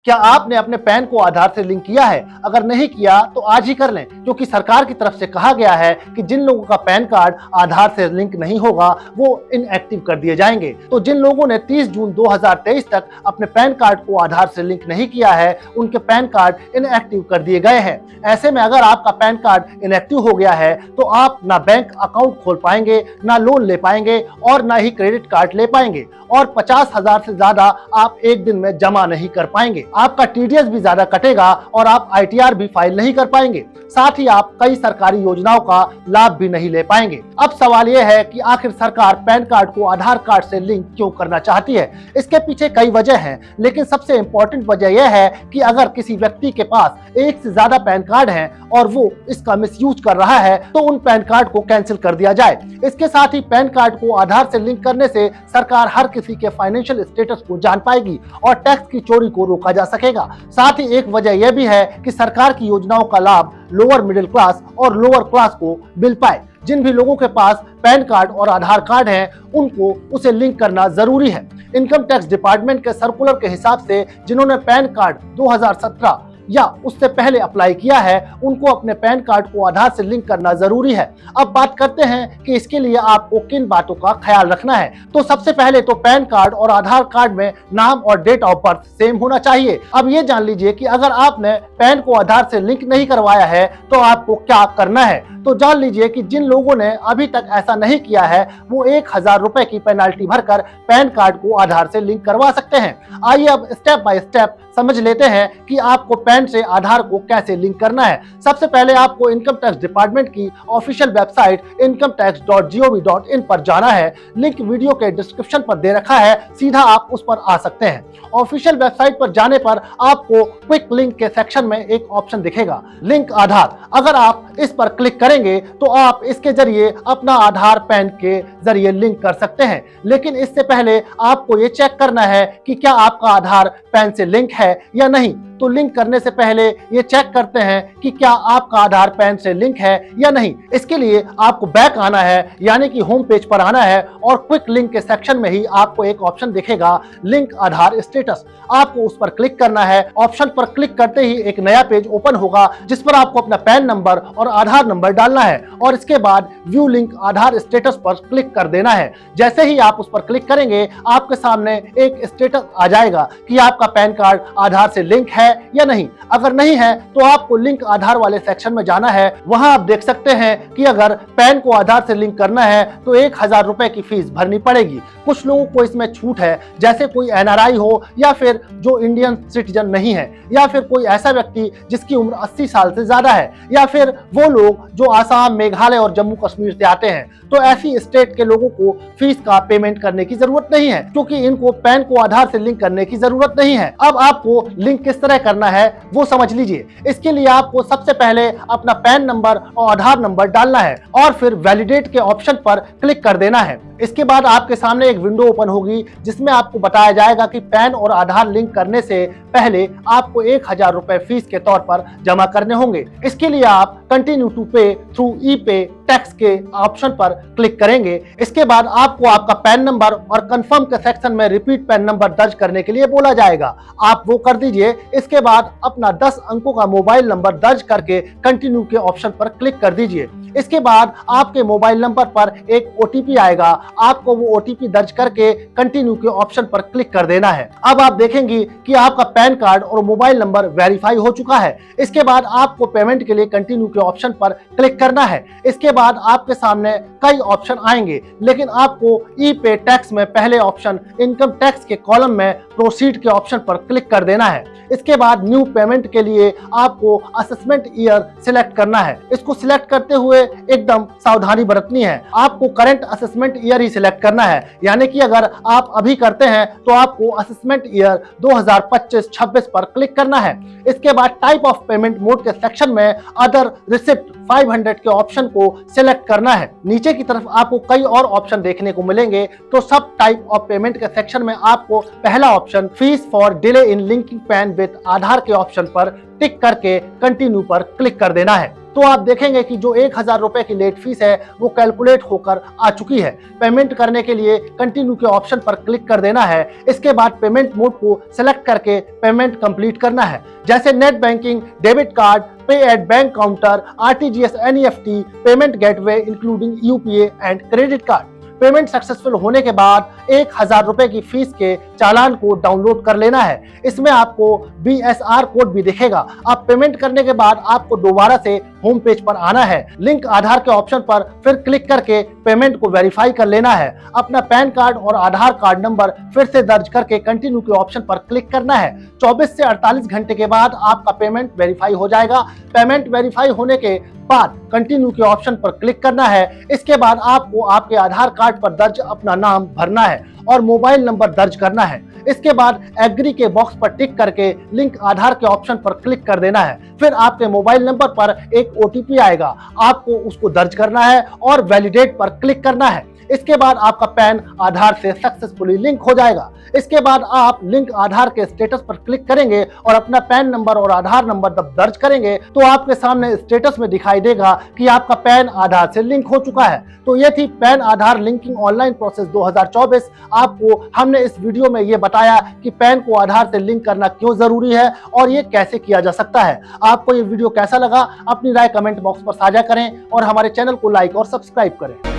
क्या आपने अपने पैन को आधार से लिंक किया है? अगर नहीं किया तो आज ही कर लें, क्योंकि सरकार की तरफ से कहा गया है कि जिन लोगों का पैन कार्ड आधार से लिंक नहीं होगा वो इनएक्टिव कर दिए जाएंगे। तो जिन लोगों ने 30 जून 2023 तक अपने पैन कार्ड को आधार से लिंक नहीं किया है, उनके पैन कार्ड इनएक्टिव कर दिए गए हैं। ऐसे में अगर आपका पैन कार्ड इनएक्टिव हो गया है तो आप ना बैंक अकाउंट खोल पाएंगे, ना लोन ले पाएंगे और ना ही क्रेडिट कार्ड ले पाएंगे, और 50,000 से ज्यादा आप एक दिन में जमा नहीं कर पाएंगे। आपका टीडीएस भी ज्यादा कटेगा और आप आईटीआर भी फाइल नहीं कर पाएंगे। साथ ही आप कई सरकारी योजनाओं का लाभ भी नहीं ले पाएंगे। अब सवाल यह है कि आखिर सरकार पैन कार्ड को आधार कार्ड से लिंक क्यों करना चाहती है? इसके पीछे कई वजह हैं, लेकिन सबसे इंपॉर्टेंट वजह यह है कि अगर किसी व्यक्ति के पास एक से ज्यादा पैन कार्ड हैं और वो इसका मिसयूज कर रहा है तो उन पैन कार्ड को कैंसिल कर दिया जाए। इसके साथ ही पैन कार्ड को आधार से लिंक करने से सरकार हर किसी के फाइनेंशियल स्टेटस को जान पाएगी और टैक्स की चोरी को रोका जा सकेगा। साथ ही एक वजह यह भी है कि सरकार की योजनाओं का लाभ लोअर मिडिल क्लास और लोअर क्लास को मिल पाए। जिन भी लोगों के पास पैन कार्ड और आधार कार्ड है उनको उसे लिंक करना जरूरी है। इनकम टैक्स डिपार्टमेंट के सर्कुलर के हिसाब से जिन्होंने पैन कार्ड 2017 या उससे पहले अप्लाई किया है उनको अपने पैन कार्ड को आधार से लिंक करना जरूरी है। अब बात करते हैं कि इसके लिए आपको किन बातों का ख्याल रखना है। तो सबसे पहले तो पैन कार्ड और आधार कार्ड में नाम और डेट ऑफ बर्थ सेम होना चाहिए। अब ये जान लीजिए कि अगर आपने पैन को आधार से लिंक नहीं करवाया है तो आपको क्या करना है। तो जान लीजिए कि जिन लोगों ने अभी तक ऐसा नहीं किया है वो 1000 रुपए की पेनाल्टी भरकर पैन कार्ड को आधार से लिंक करवा सकते हैं। आइए अब स्टेप बाय स्टेप समझ लेते हैं कि आपको पैन से आधार को कैसे लिंक करना है। सबसे पहले आपको इनकम टैक्स डिपार्टमेंट की ऑफिशियल वेबसाइट incometax.gov.in पर जाना है। लिंक वीडियो के डिस्क्रिप्शन पर दे रखा है, सीधा आप उस पर आ सकते हैं। ऑफिशियल वेबसाइट पर जाने पर आपको क्विक लिंक के सेक्शन में एक ऑप्शन दिखेगा, लिंक आधार। अगर आप इस पर क्लिक करेंगे तो आप इसके जरिए अपना आधार पैन के जरिए लिंक कर सकते हैं। लेकिन इससे पहले आपको ये चेक करना है कि क्या आपका आधार पैन से लिंक है या नहीं। तो लिंक करने से पहले ये चेक करते हैं कि क्या आपका आधार पैन से लिंक है या नहीं। इसके लिए आपको बैक आना है, यानी कि होम पेज पर आना है और क्विक लिंक के सेक्शन में ही आपको एक ऑप्शन दिखेगा, लिंक आधार स्टेटस। आपको उस पर क्लिक करना है। ऑप्शन पर क्लिक करते ही एक नया पेज ओपन होगा जिस पर आपको अपना पैन नंबर और आधार नंबर डालना है और इसके बाद व्यू लिंक आधार स्टेटस पर क्लिक कर देना है। जैसे ही आप उस पर क्लिक करेंगे आपके सामने एक स्टेटस आ जाएगा कि आपका पैन कार्ड आधार से लिंक है या नहीं। अगर नहीं है तो आपको लिंक आधार वाले सेक्शन में जाना है। वहां आप देख सकते हैं कि अगर पैन को आधार से लिंक करना है तो 1000 रुपए की फीस भरनी पड़ेगी। कुछ लोगों को इसमें छूट है, जैसे कोई एनआरआई हो या फिर जो इंडियन सिटीजन नहीं है, या फिर कोई ऐसा व्यक्ति जिसकी उम्र 80 साल से ज्यादा है, या फिर वो लोग जो आसाम, मेघालय और जम्मू कश्मीर से आते हैं। तो ऐसी स्टेट के लोगों को फीस का पेमेंट करने की जरूरत नहीं है, क्योंकि इनको पैन को आधार से लिंक करने की जरूरत नहीं है। अब आपको लिंक किस तरह करना है वो समझ लीजिए। इसके लिए आपको सबसे पहले अपना पैन नंबर और आधार नंबर डालना है और फिर वैलिडेट के ऑप्शन पर क्लिक कर देना है। इसके बाद आपके सामने एक विंडो ओपन होगी जिसमें आपको बताया जाएगा कि पैन और आधार लिंक करने से पहले आपको 1000 रुपए फीस के तौर पर जमा करने होंगे। इसके लिए आप कंटिन्यू टू पे थ्रू ई पे टैक्स के ऑप्शन पर क्लिक करेंगे। इसके बाद आपको आपका पैन नंबर और कंफर्म के सेक्शन में रिपीट पैन नंबर दर्ज करने के लिए बोला जाएगा, आप वो कर दीजिए। इसके बाद अपना 10 अंकों का मोबाइल नंबर दर्ज करके कंटिन्यू के ऑप्शन पर क्लिक कर दीजिए। इसके बाद आपके मोबाइल नंबर पर एक ओटीपी आएगा, आपको वो ओटीपी दर्ज करके कंटिन्यू के ऑप्शन पर क्लिक कर देना है। अब आप देखेंगे कि आपका पैन कार्ड और मोबाइल नंबर वेरीफाई हो चुका है। इसके बाद आपको पेमेंट के लिए कंटिन्यू के ऑप्शन पर क्लिक करना है। इसके बाद आपके सामने कई ऑप्शन आएंगे, लेकिन आपको ई पे टैक्स में पहले ऑप्शन इनकम टैक्स के कॉलम में प्रोसीड के ऑप्शन पर क्लिक कर देना है। इसके बाद न्यू पेमेंट के लिए आपको असेसमेंट ईयर सिलेक्ट करना है। इसको सिलेक्ट करते हुए एकदम सावधानी बरतनी है। आपको करंट असेसमेंट ईयर ही सिलेक्ट करना है, यानी कि अगर आप अभी करते हैं तो आपको असेसमेंट ईयर 2025-26 पर क्लिक करना है। इसके बाद टाइप ऑफ पेमेंट मोड के सेक्शन में अदर रिसिप्ट 500 के ऑप्शन को सिलेक्ट करना है। नीचे की तरफ आपको कई और ऑप्शन देखने को मिलेंगे, तो सब टाइप ऑफ पेमेंट के सेक्शन में आपको पहला option fees for delay in linking PAN with Aadhaar के ऑप्शन पर टिक करके कंटिन्यू पर क्लिक कर देना है। तो आप देखेंगे कि जो 1000 रुपए की लेट फीस है वो कैलकुलेट होकर आ चुकी है। पेमेंट करने के लिए कंटिन्यू के ऑप्शन पर क्लिक कर देना है। इसके बाद पेमेंट मोड को सेलेक्ट करके पेमेंट कंप्लीट करना है, जैसे नेट बैंकिंग, डेबिट कार्ड, पे at bank counter, RTGS, NEFT, payment gateway including UPA and credit card. Payment successful होने के बाद 1000 रुपए की फीस के चालान को डाउनलोड कर लेना है। इसमें आपको BSR कोड भी दिखेगा। आप पेमेंट करने के बाद आपको दोबारा से होम पेज पर आना है। लिंक आधार के ऑप्शन पर फिर क्लिक करके पेमेंट को वेरीफाई कर लेना है। अपना पैन कार्ड और आधार कार्ड नंबर फिर से दर्ज करके कंटिन्यू के ऑप्शन पर क्लिक करना है। 24 से 48 घंटे के बाद आपका पेमेंट वेरीफाई हो जाएगा। पेमेंट वेरीफाई होने के बाद कंटिन्यू के ऑप्शन पर क्लिक करना है। इसके बाद आपको आपके आधार कार्ड पर दर्ज अपना नाम भरना है और मोबाइल नंबर दर्ज करना है। इसके बाद एग्री के बॉक्स पर टिक करके लिंक आधार के ऑप्शन पर क्लिक कर देना है। फिर आपके मोबाइल नंबर पर एक OTP आएगा, आपको उसको दर्ज करना है और वैलिडेट पर क्लिक करना है। इसके बाद आपका पैन आधार से सक्सेसफुली लिंक हो जाएगा। इसके बाद आप लिंक आधार के स्टेटस पर क्लिक करेंगे और अपना पैन नंबर और आधार नंबर जब दर्ज करेंगे तो आपके सामने स्टेटस में दिखाई देगा कि आपका पैन आधार से लिंक हो चुका है। तो ये थी पैन आधार लिंकिंग ऑनलाइन प्रोसेस 2024। आपको हमने इस वीडियो में ये बताया कि पैन को आधार से लिंक करना क्यों जरूरी है और ये कैसे किया जा सकता है। आपको ये वीडियो कैसा लगा, अपनी राय कमेंट बॉक्स पर साझा करें और हमारे चैनल को लाइक और सब्सक्राइब करें।